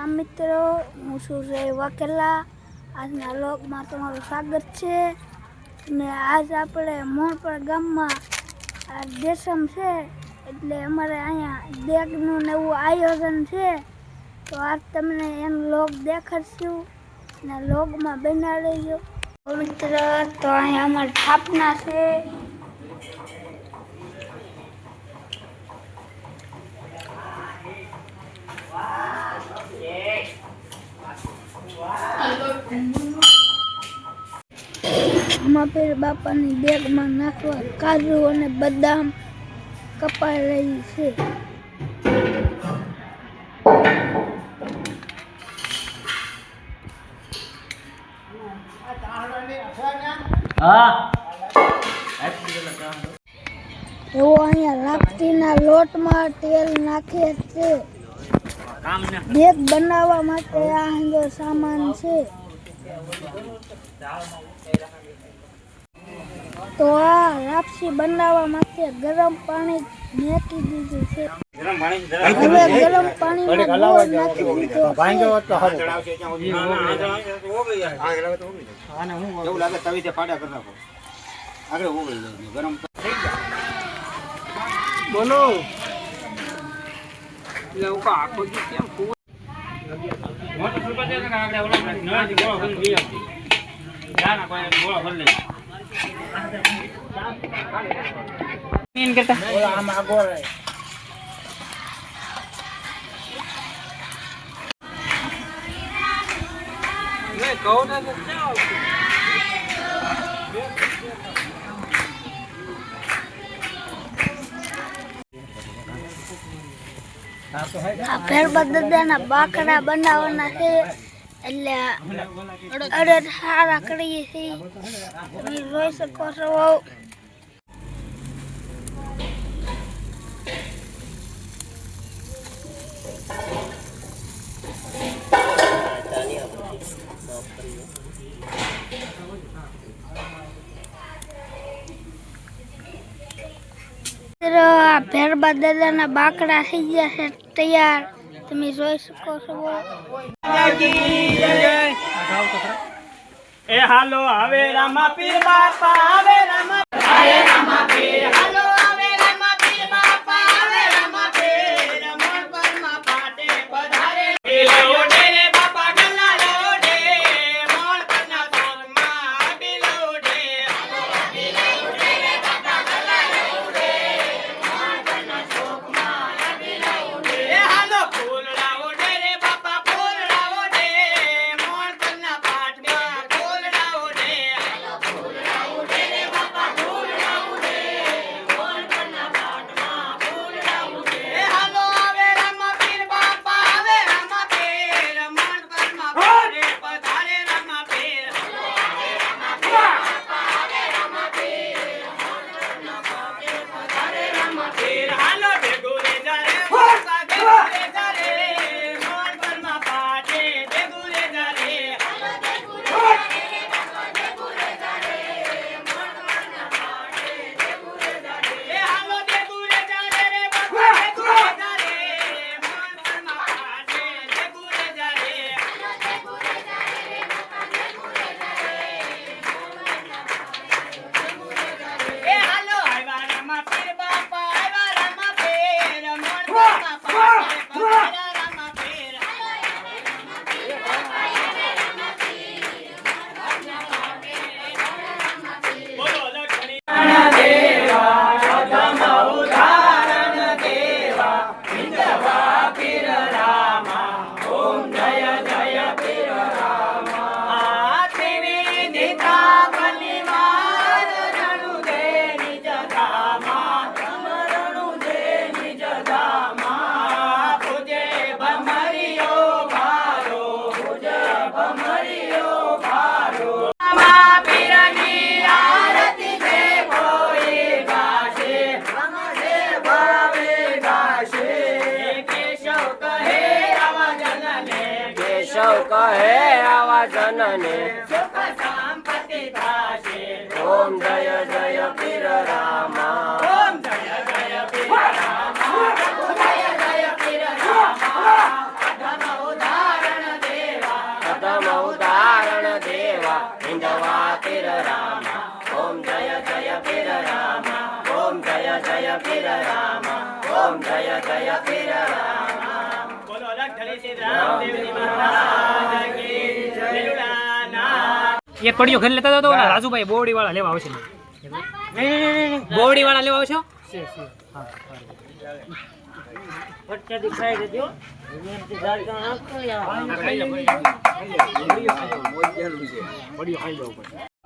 રામ મિત્રો, હું છું રે વાકેલા. આજના લોકમાં તમારું સ્વાગત છે. અને આજ આપણે મોણપર ગામમાં આ દેશમ છે, એટલે અમારે અહીંયા દેગનું ને એવું આયોજન છે. તો આજ તમને એમ લોક દેખાડશું અને લોકમાં બના લેજો મિત્ર. તો અહીંયા અમારે સ્થાપના છે. અમાપીર બાપાની બેગમાં નાખવા કાજુ અને બદામ કપાઈ રહી છે. એવો અહીંયા લાપસીના લોટમાં તેલ નાખે છે. બેગ બનાવવા માટે આ હંગો સામાન છે. તો આ લાપસી બનાવવા માટે ગરમ પાણી નાખી દીધું છે. હવે ગરમ પાણીમાં ગોળ નાખી દીધો બોલો આખો કેમ આ ફેરબા દાદાના બાકડા બનાવવાના છે, એટલે અડદ સારા કરીએ છીએ. તમે જોઈ શકો છો. ફેરબા દાદાના બાકડા થઈ ગયા છે તૈયાર. તમે જોઈ શકો છો. એ હાલો આવે રામા પીર બાપા આવે રામા પીર હાલો આવે રામા પીર બાપા આવે રામા પીર મોણ પર માં પાટે પધારે લોડે રે બાપા ગલ્લા લોડે મોણ પર ના સોન માં બિલોડે બિલોડે રે બાપા ગલ્લા લોડે મોણ પર ના સોન માં બિલોડે એ હાલો ફૂલ લાવડે રે બાપા ફૂલ લાવડે મોણ પર ના પાટ માં ફૂલ લાવડે ફૂલ લાવડે રે બાપા ફૂલ લાવડે મોણ પર ના પાટ માં ફૂલ લાવડે એ હાલો આવે રામા પીર બાપા આવે રામા પીર મોણ પર માં પાટે પધારે રામા પીર હાલો આવે રામા પીર બાપા આવે રામા પીર મોણ પર ના પાટે પધારે રામા પીર હાલો ભેગું રે જારે બાપા ભેગું રે જારે મોણ પર માં પાટે ભેગું રે જારે હાલો ભેગું રે જારે બાપા ભેગું રે જારે મોણ પર ના પાટે ભેગું રે જારે એ હાલો ભેગું રે જારે રે બાપા ભેગું રે જારે મોણ પર માં પાટે ભેગું રે જારે હાલો ભેગું રે જારે રે બાપા ભેગું રે જારે મોણ પર ના પાટે ભેગું રે જારે એ હાલો આવ્યા રામા પીર બાપા આવ્યા રામા પીર મોણ પર માં પાટે પધાર્યા રામા પીર હાલો આવે રામા પીર બાપા આવે રામા પીર મોણ પર ના પાટે પધાર્યા રામા પીર બોલો લખણી દેવા પ્રથમ ઉદાહરણ દેવા વિંધવા પીર રામા ઓમ જય જય પીર રામા ત્રિવી દીતા બલિવાર રણુ દે નિજ ધામા રણુ દે નિજ ધામા પૂજે ભમરિયો ભારો પૂજે ભમરિયો ભારો રામા પીરની આરતી છે કોઈ ગાશે રમશે ભાવે ગાશે કેશવ કહે આવા જનને કેશવ કહે આવા જનને સુખ સંપત્તિ થાશે ઓમ જય જય પીર રામા ઓમ જય જય પીર રામા જય જય પીર રામા ધન ઉધાર શ્રી રામદેવજી મહારાજ કી જય. ભીલુડાના એક પડિયો ઘરે લેતા જાવ તો ઓલા રાજુભાઈ બોવડી વાળા લેવા આવશે બોવડી વાળા લેવા આવશો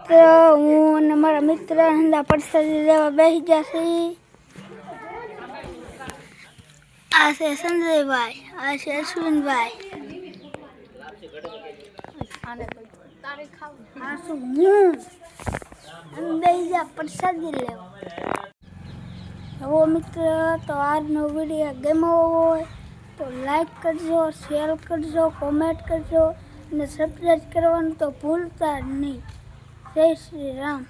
તો હું અને મારા મિત્ર હંદા પ્રસાદી લેવા બેસી જશે. આ છે સંજયભાઈ, આ છે અશ્વિનભાઈ, આ છું હું અને બેસી જા પ્રસાદી લેવા. હવે મિત્ર, તો આજનો વિડીયો ગમ્યો હોય તો લાઈક કરજો, શેર કરજો, કોમેન્ટ કરજો અને સબસ્ક્રાઈબ કરવાનું તો ભૂલતા જ નહીં. જય શ્રી રામ.